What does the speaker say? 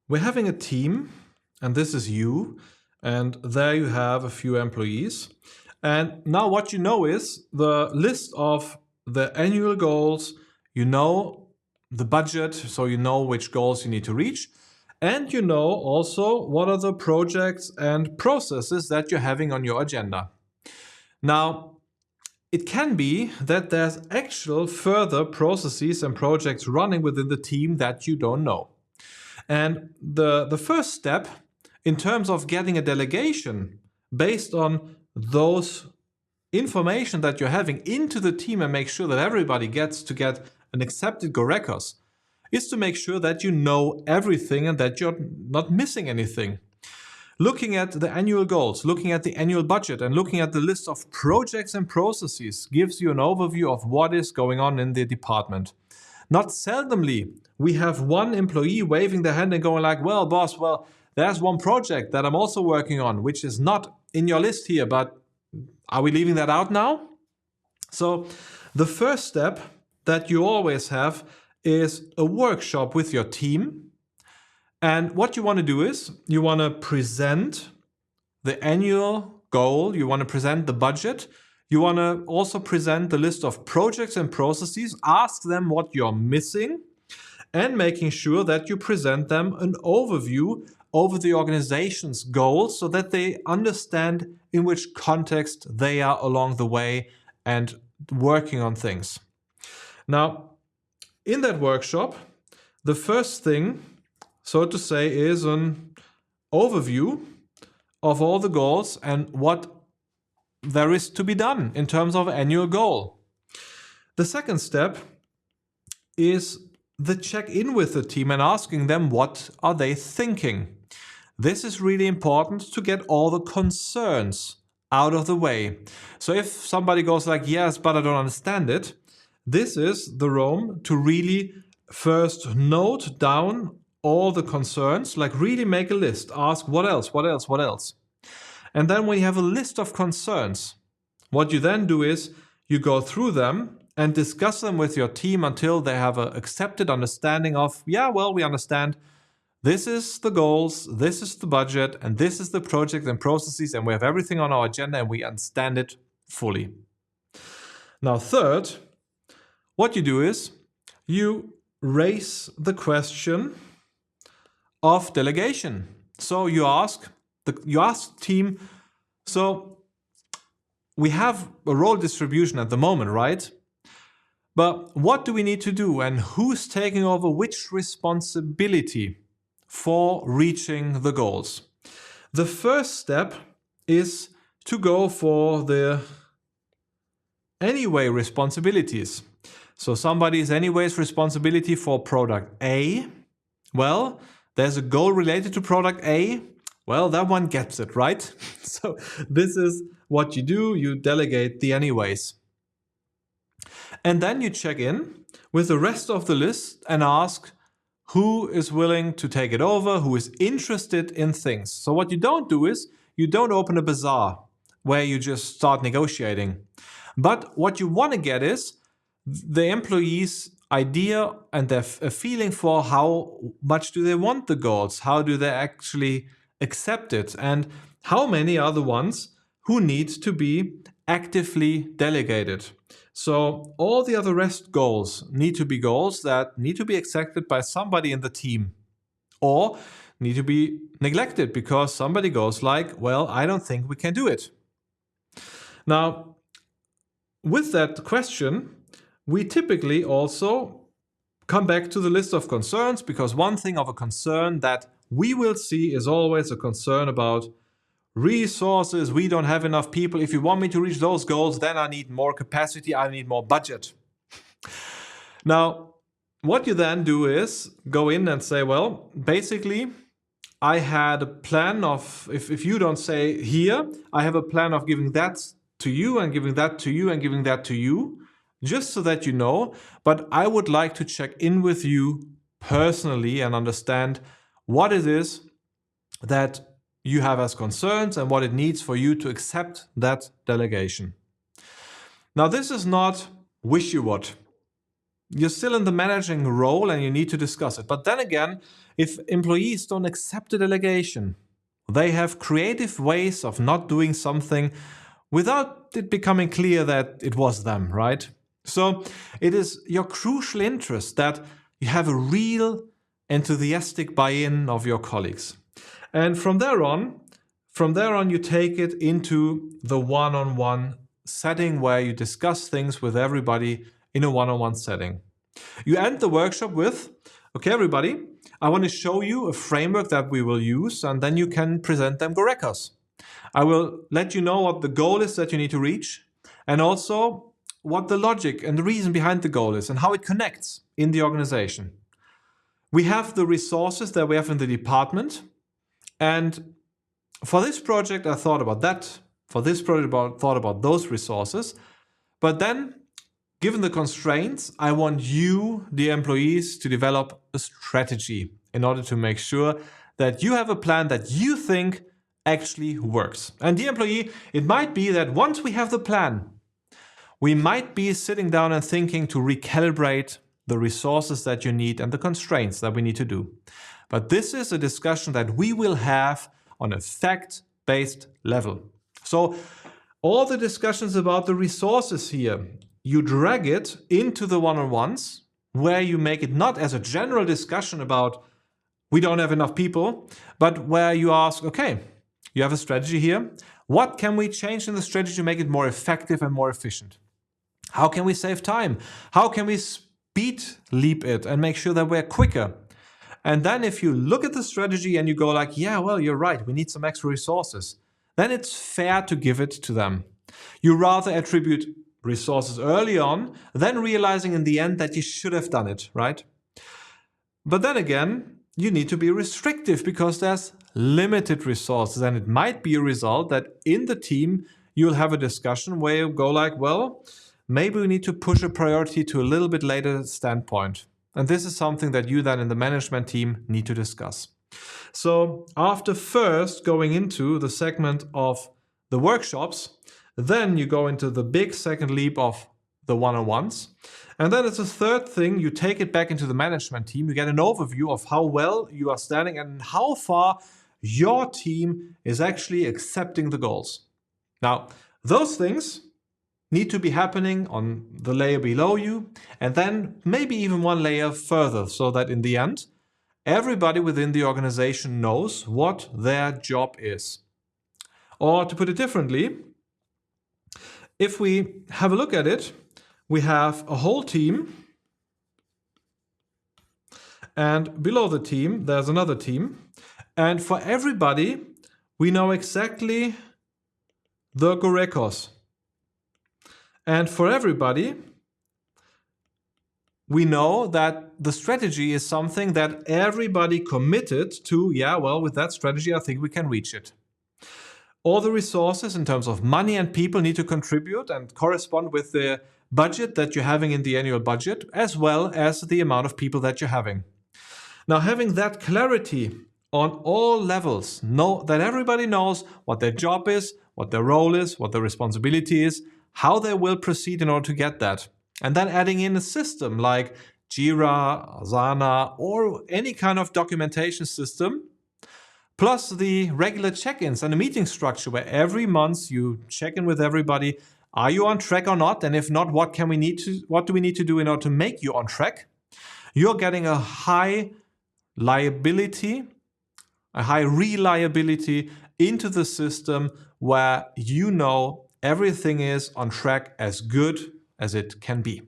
We're having a team, and this is you, and there you have a few employees. And now what you know is the list of the annual goals, you know the budget, so you know which goals you need to reach. And you know also what are the projects and processes that you're having on your agenda. Now, it can be that there's actual further processes and projects running within the team that you don't know. And the first step in terms of getting a delegation based on those information that you're having into the team and make sure that everybody gets to get an accepted go records is to make sure that you know everything and that you're not missing anything. Looking at the annual goals, looking at the annual budget, and looking at the list of projects and processes gives you an overview of what is going on in the department. Not seldomly, we have one employee waving their hand and going like, well, boss, there's one project that I'm also working on, which is not in your list here, but are we leaving that out now? So the first step that you always have is a workshop with your team. And what you want to do is you want to present the annual goal, you want to present the budget, you want to also present the list of projects and processes, ask them what you're missing, and making sure that you present them an overview over the organization's goals so that they understand in which context they are along the way and working on things. Now, in that workshop, the first thing, so to say, is an overview of all the goals and what there is to be done in terms of annual goal. The second step is the check-in with the team and asking them what are they thinking. This is really important to get all the concerns out of the way. So if somebody goes like, yes, but I don't understand it, this is the room to really first note down all the concerns, like really make a list, ask what else, what else, what else. And then when you have a list of concerns, what you then do is you go through them and discuss them with your team until they have an accepted understanding of, yeah, well, we understand this is the goals, this is the budget, and this is the project and processes, and we have everything on our agenda and we understand it fully. Now, third, what you do is you raise the question of delegation. So you ask the team, so we have a role distribution at the moment, right? But what do we need to do and who's taking over which responsibility for reaching the goals? The first step is to go for the anyway responsibilities. So somebody's anyways responsibility for product A. Well, there's a goal related to product A. Well, that one gets it, right? So this is what you do. You delegate the anyways. And then you check in with the rest of the list and ask who is willing to take it over, who is interested in things. So what you don't do is you don't open a bazaar where you just start negotiating. But what you want to get is the employees' idea and their feeling for how much do they want the goals, how do they actually accept it, and how many are the ones who need to be actively delegated. So all the other rest goals need to be goals that need to be accepted by somebody in the team or need to be neglected because somebody goes like, well, I don't think we can do it. Now, with that question, we typically also come back to the list of concerns, because one thing of a concern that we will see is always a concern about resources. We don't have enough people. If you want me to reach those goals, then I need more capacity. I need more budget. Now, what you then do is go in and say, well, basically, I had a plan of, if you don't say here, I have a plan of giving that to you and giving that to you and giving that to you, just so that you know. But I would like to check in with you personally and understand what it is that you have as concerns and what it needs for you to accept that delegation. Now, this is not wish you what. you're still in the managing role and you need to discuss it. But then again, if employees don't accept the delegation, they have creative ways of not doing something without it becoming clear that it was them, right? So it is your crucial interest that you have a real enthusiastic buy-in of your colleagues. And from there on, you take it into the one-on-one setting where you discuss things with everybody in a one-on-one setting. You end the workshop with, okay, everybody, I want to show you a framework that we will use, and then you can present them gorekas. I will let you know what the goal is that you need to reach, and also what the logic and the reason behind the goal is and how it connects in the organization. We have the resources that we have in the department, and for this project I thought about that. For this project I thought about those resources. But then, given the constraints, I want you, the employees, to develop a strategy in order to make sure that you have a plan that you think actually works. And the employee, it might be that once we have the plan, we might be sitting down and thinking to recalibrate the resources that you need and the constraints that we need to do. But this is a discussion that we will have on a fact-based level. So all the discussions about the resources here, you drag it into the one-on-ones where you make it not as a general discussion about we don't have enough people, but where you ask, okay, you have a strategy here. What can we change in the strategy to make it more effective and more efficient? How can we save time? How can we speed leap it and make sure that we're quicker? And then if you look at the strategy and you go like, yeah, well, you're right, we need some extra resources, then it's fair to give it to them. You rather attribute resources early on than realizing in the end that you should have done it, right? But then again, you need to be restrictive because there's limited resources, and it might be a result that in the team you'll have a discussion where you go like, well, maybe we need to push a priority to a little bit later standpoint. And this is something that you then in the management team need to discuss. So after first going into the segment of the workshops, then you go into the big second leap of the one-on-ones. And then it's a third thing, you take it back into the management team. You get an overview of how well you are standing and how far your team is actually accepting the goals. Now, those things need to be happening on the layer below you, and then maybe even one layer further, so that in the end, everybody within the organization knows what their job is. Or to put it differently, if we have a look at it, we have a whole team, and below the team, there's another team. And for everybody, we know exactly the gorekos. And for everybody, we know that the strategy is something that everybody committed to, yeah, well, with that strategy, I think we can reach it. All the resources in terms of money and people need to contribute and correspond with the budget that you're having in the annual budget, as well as the amount of people that you're having. Now, having that clarity on all levels, know that everybody knows what their job is, what their role is, what their responsibility is, how they will proceed in order to get that. And then adding in a system like Jira, Asana, or any kind of documentation system, plus the regular check-ins and a meeting structure where every month you check in with everybody. Are you on track or not? And if not, what do we need to do in order to make you on track? You're getting a high reliability into the system where you know everything is on track as good as it can be.